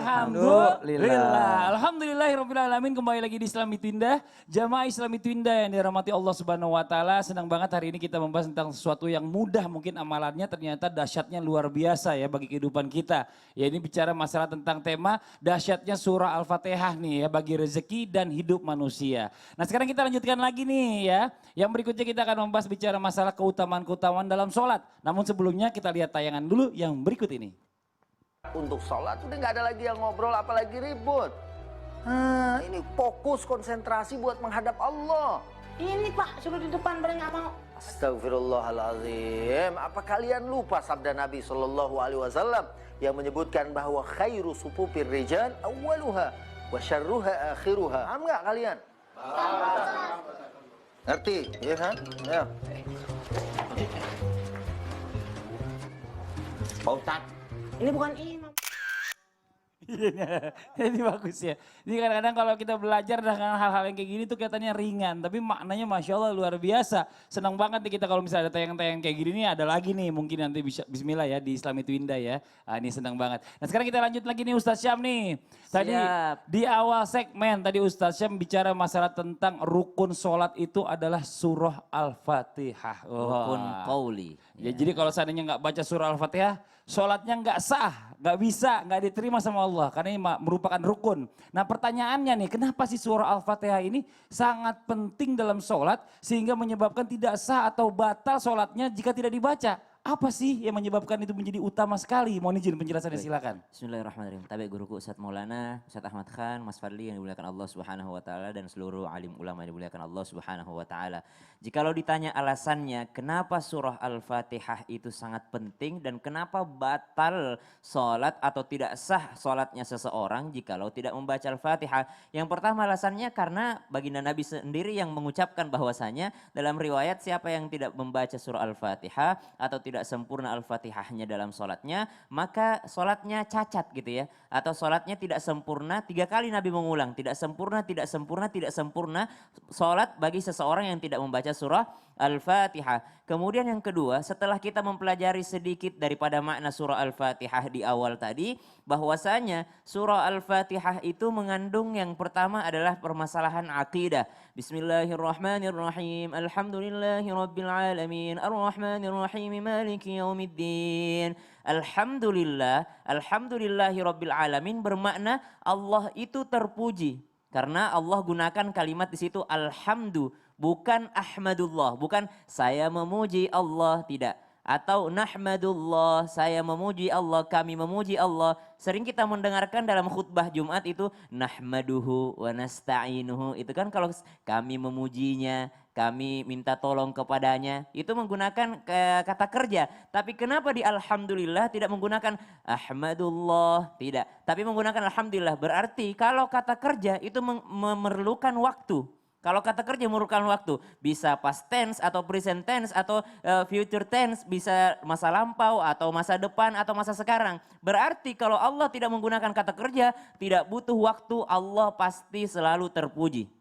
Alhamdulillah. Alhamdulillahirrabbilalamin. Kembali lagi di Islam Itu Indah. Jamaah Islam Itu Indah yang dirahmati Allah Subhanahu wa taala. Senang banget hari ini kita membahas tentang sesuatu yang mudah mungkin amalannya ternyata dahsyatnya luar biasa ya bagi kehidupan kita. Ya ini bicara masalah tentang tema dahsyatnya surah Al-Fatihah nih ya bagi rezeki dan hidup manusia. Nah sekarang kita lanjutkan lagi nih ya. Yang berikutnya kita akan membahas bicara masalah keutamaan-keutamaan dalam sholat. Namun sebelumnya kita lihat tayangan dulu yang berikut ini. Untuk sholat udah nggak ada lagi yang ngobrol apalagi ribut. Ini fokus konsentrasi buat menghadap Allah. Ini Pak suruh di depan pada nggak mau. Astagfirullahaladzim. Apa kalian lupa sabda Nabi Shallallahu Alaihi Wasallam yang menyebutkan bahwa khairu sufufir rijal awwaluha wa syarruha akhiruha. Paham nggak kalian? Ngerti? Iya kan? Ya. Pak Ustadz. Ini bukan imam. Ini bagus ya. Ini kadang-kadang kalau kita belajar dengan hal-hal yang kayak gini tuh kelihatannya ringan. Tapi maknanya Masya Allah luar biasa. Senang banget nih kita kalau misalnya ada tayangan-tayangan kayak gini nih ada lagi nih. Mungkin nanti bisa bismillah ya di Islam Itu Indah ya. Ini senang banget. Nah sekarang kita lanjut lagi nih Ustaz Syam nih. Tadi di awal segmen tadi Ustaz Syam bicara masalah tentang rukun sholat itu adalah surah Al-Fatihah. Rukun qauli. Ya, jadi kalau seandainya nggak baca surah Al-Fatihah, sholatnya nggak sah, nggak bisa, nggak diterima sama Allah. Karena ini merupakan rukun. Nah pertanyaannya nih, kenapa sih surah Al-Fatihah ini sangat penting dalam sholat sehingga menyebabkan tidak sah atau batal sholatnya jika tidak dibaca? Apa sih yang menyebabkan itu menjadi utama sekali? Mohon izin penjelasannya silakan. Bismillahirrahmanirrahim. Tabi guruku Ustadz Maulana, Ustadz Ahmad Khan, Mas Fadli yang dimuliakan Allah Subhanahu wa taala dan seluruh alim ulama yang dimuliakan Allah Subhanahu wa taala. Jikalau ditanya alasannya kenapa surah Al-Fatihah itu sangat penting dan kenapa batal sholat atau tidak sah sholatnya seseorang jikalau tidak membaca Al-Fatihah. Yang pertama alasannya karena baginda Nabi sendiri yang mengucapkan bahwasanya dalam riwayat siapa yang tidak membaca surah Al-Fatihah atau tidak sempurna Al-Fatihahnya dalam sholatnya, maka sholatnya cacat gitu ya. Atau sholatnya tidak sempurna, 3 kali Nabi mengulang, tidak sempurna, tidak sempurna, tidak sempurna. Sholat bagi seseorang yang tidak membaca surah Al-Fatihah. Kemudian yang kedua, setelah kita mempelajari sedikit daripada makna surah Al-Fatihah di awal tadi, bahwasanya surah Al-Fatihah itu mengandung yang pertama adalah permasalahan akidah. Bismillahirrahmanirrahim. Alhamdulillahirabbil alamin. Arrahmanirrahim. Maliki yaumiddin. Alhamdulillah, alhamdulillahirabbil alamin bermakna Allah itu terpuji. Karena Allah gunakan kalimat di situ alhamdu, bukan ahmadullah, bukan saya memuji Allah, tidak. Atau nahmadullah, saya memuji Allah, kami memuji Allah. Sering kita mendengarkan dalam khutbah Jumat itu nahmaduhu wa nasta'inuhu. Itu kan kalau kami memujinya, kami minta tolong kepadanya. Itu menggunakan kata kerja. Tapi kenapa di alhamdulillah tidak menggunakan ahmadullah? Tidak. Tapi menggunakan alhamdulillah. Berarti kalau kata kerja itu memerlukan waktu. Kalau kata kerja memerlukan waktu, bisa past tense atau present tense atau future tense, bisa masa lampau atau masa depan atau masa sekarang. Berarti kalau Allah tidak menggunakan kata kerja, tidak butuh waktu, Allah pasti selalu terpuji.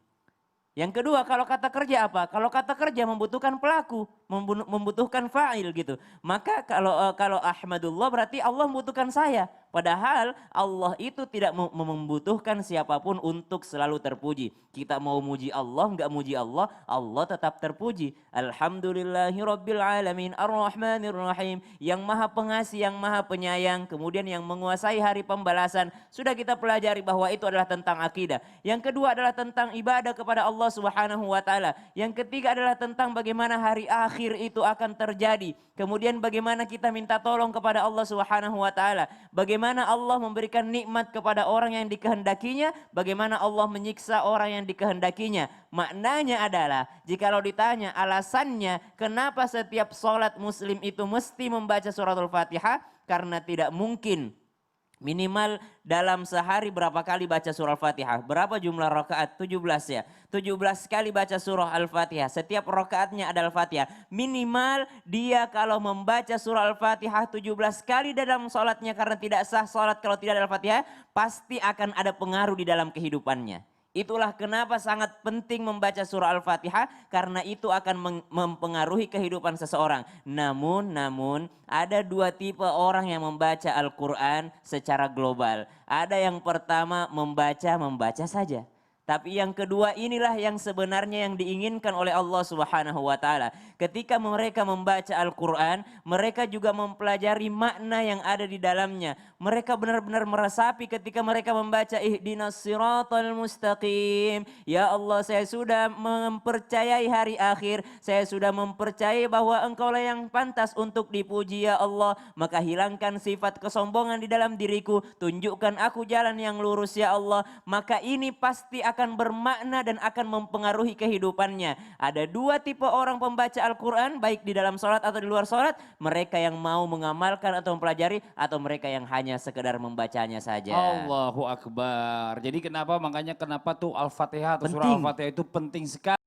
Yang kedua, kalau kata kerja apa? Kalau kata kerja membutuhkan pelaku, membutuhkan fa'il gitu. Maka kalau ahmadullah berarti Allah membutuhkan saya. Padahal Allah itu tidak membutuhkan siapapun untuk selalu terpuji. Kita mau muji Allah, enggak muji Allah, Allah tetap terpuji. Alhamdulillahirabbil alamin, arrahmanirrahim, yang maha pengasih, yang maha penyayang, kemudian yang menguasai hari pembalasan. Sudah kita pelajari bahwa itu adalah tentang akidah. Yang kedua adalah tentang ibadah kepada Allah Subhanahu wa taala. Yang ketiga adalah tentang bagaimana hari akhir itu akan terjadi. Kemudian bagaimana kita minta tolong kepada Allah Subhanahu wa taala. Bagaimana Allah memberikan nikmat kepada orang yang dikehendakinya, bagaimana Allah menyiksa orang yang dikehendakinya. Maknanya adalah jikalau ditanya alasannya kenapa setiap sholat muslim itu mesti membaca surat Al-Fatihah, karena tidak mungkin minimal dalam sehari berapa kali baca surah Al-Fatihah? Berapa jumlah rakaat? 17 ya. 17 kali baca surah Al-Fatihah. Setiap rakaatnya ada Al-Fatihah. Minimal dia kalau membaca surah Al-Fatihah 17 kali dalam sholatnya, karena tidak sah sholat kalau tidak ada Al-Fatihah, pasti akan ada pengaruh di dalam kehidupannya. Itulah kenapa sangat penting membaca surah Al-Fatihah karena itu akan mempengaruhi kehidupan seseorang. Namun ada dua tipe orang yang membaca Al-Quran secara global. Ada yang pertama membaca saja. Tapi yang kedua inilah yang sebenarnya yang diinginkan oleh Allah Subhanahu wa taala. Ketika mereka membaca Al-Qur'an, mereka juga mempelajari makna yang ada di dalamnya. Mereka benar-benar meresapi ketika mereka membaca ihdinas siratal mustaqim. Ya Allah, saya sudah mempercayai hari akhir, saya sudah mempercayai bahwa Engkaulah yang pantas untuk dipuji ya Allah. Maka hilangkan sifat kesombongan di dalam diriku, tunjukkan aku jalan yang lurus ya Allah. Maka ini pasti akan bermakna dan akan mempengaruhi kehidupannya. Ada dua tipe orang pembaca Al-Quran, baik di dalam sholat atau di luar sholat. Mereka yang mau mengamalkan atau mempelajari, atau mereka yang hanya sekedar membacanya saja. Allahu Akbar. Jadi kenapa tuh Al-Fatihah atau surah Penting. Al-Fatihah itu penting sekali.